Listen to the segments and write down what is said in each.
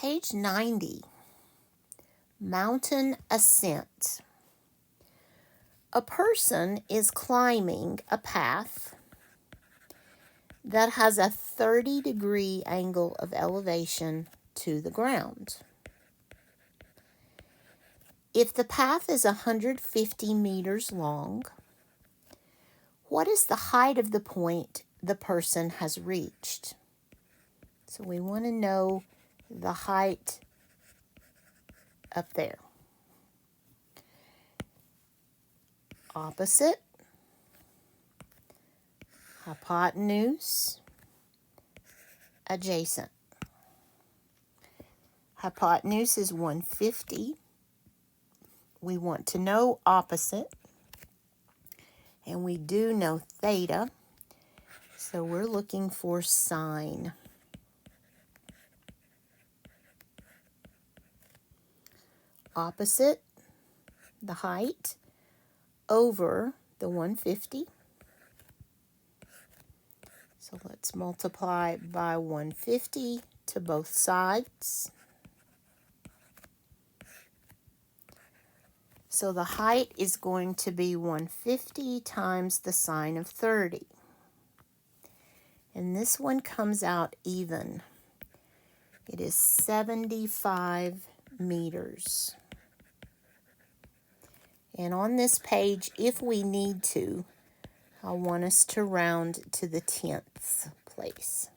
Page 90, Mountain Ascent. A person is climbing a path that has a 30-degree angle of elevation to the ground. If the path is 150 meters long, what is the height of the point the person has reached? So we want to know the height up there. Opposite, hypotenuse, adjacent. Hypotenuse is 150. We want to know opposite, and we do know theta, so we're looking for sine. Opposite, the height, over the 150. So let's multiply by 150 to both sides. So the height is going to be 150 times the sine of 30. And this one comes out even. It is 75 meters. And on this page, if we need to, I want us to round to the 10th place.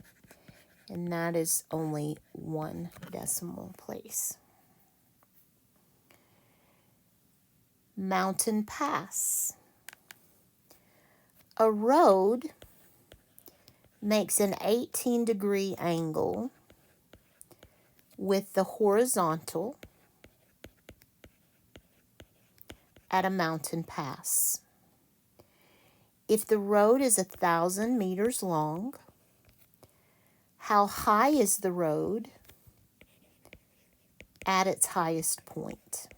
And that is only 1 decimal place. Mountain Pass. A road makes an 18-degree angle with the horizontal at a mountain pass. If the road is 1,000 meters long, how high is the road at its highest point?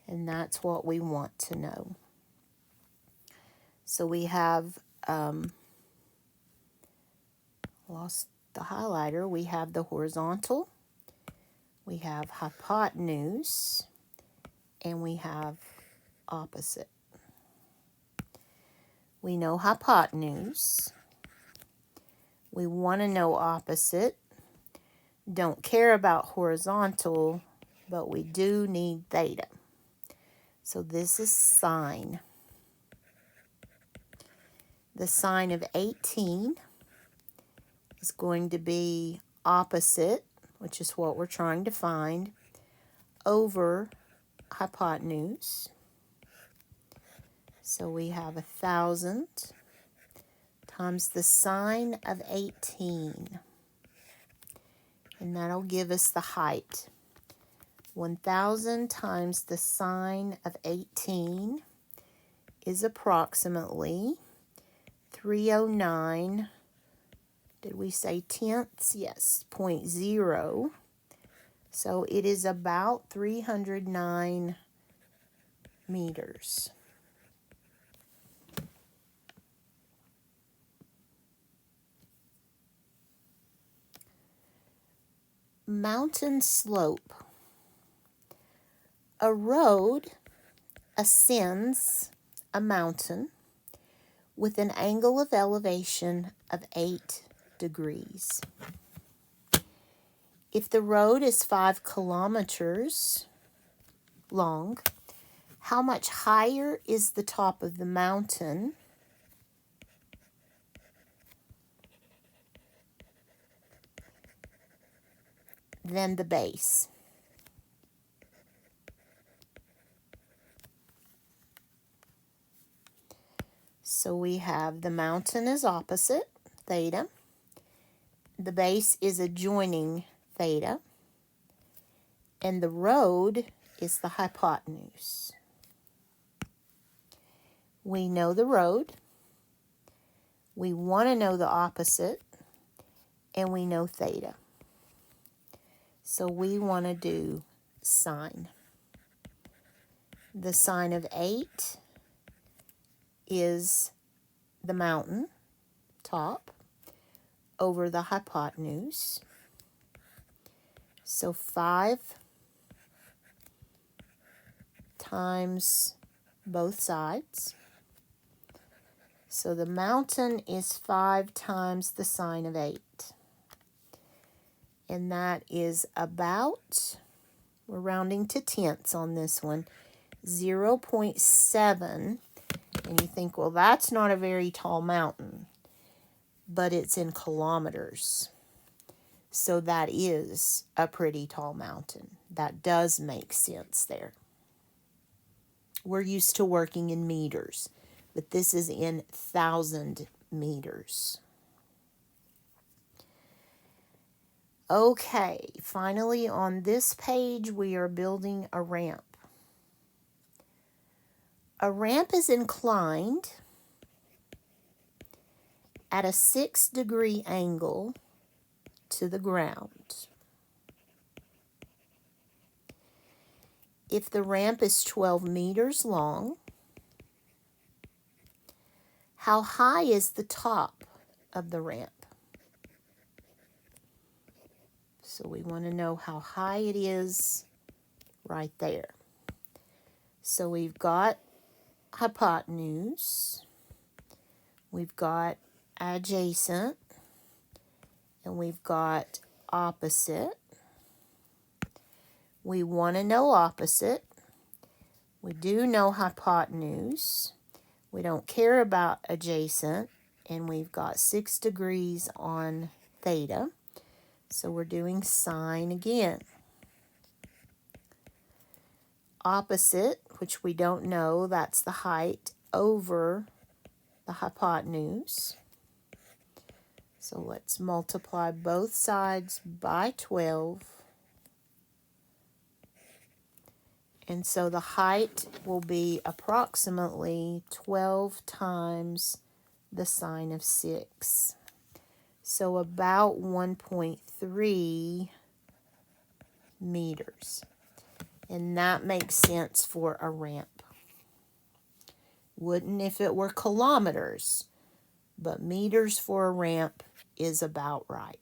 And that's what we want to know. So we have, lost the highlighter, we have the horizontal, we have hypotenuse, and we have opposite. We know hypotenuse. We want to know opposite. Don't care about horizontal, but we do need theta. So this is sine. The sine of 18 is going to be opposite, which is what we're trying to find, over hypotenuse. So we have 1,000 times the sine of 18. And that'll give us the height. 1,000 times the sine of 18 is approximately 309. Did we say tenths? Yes, 0.0. So it is about 309 meters. Mountain slope. A road ascends a mountain with an angle of elevation of 8 degrees. If the road is 5 kilometers long, how much higher is the top of the mountain than the base? So we have the mountain is opposite, theta. The base is adjoining, theta. And the road is the hypotenuse. We know the road. We want to know the opposite. And we know theta. So we want to do sine. The sine of 8 is the mountain top over the hypotenuse. So 5 times both sides. So the mountain is 5 times the sine of 8. And that is about, we're rounding to tenths on this one, 0.7. And you think, well, that's not a very tall mountain, but it's in kilometers. So that is a pretty tall mountain. That does make sense there. We're used to working in meters, but this is in 1,000 meters. Okay, finally on this page, we are building a ramp. A ramp is inclined at a 6-degree angle to the ground. If the ramp is 12 meters long, how high is the top of the ramp? So we want to know how high it is right there. So we've got hypotenuse, we've got adjacent, and we've got opposite. We want to know opposite. We do know hypotenuse. We don't care about adjacent, and we've got 6 degrees on theta. So we're doing sine again. Opposite, which we don't know, that's the height over the hypotenuse. So let's multiply both sides by 12. And so the height will be approximately 12 times the sine of 6. So about 1.3 meters. And that makes sense for a ramp. Wouldn't if it were kilometers, but meters for a ramp is about right.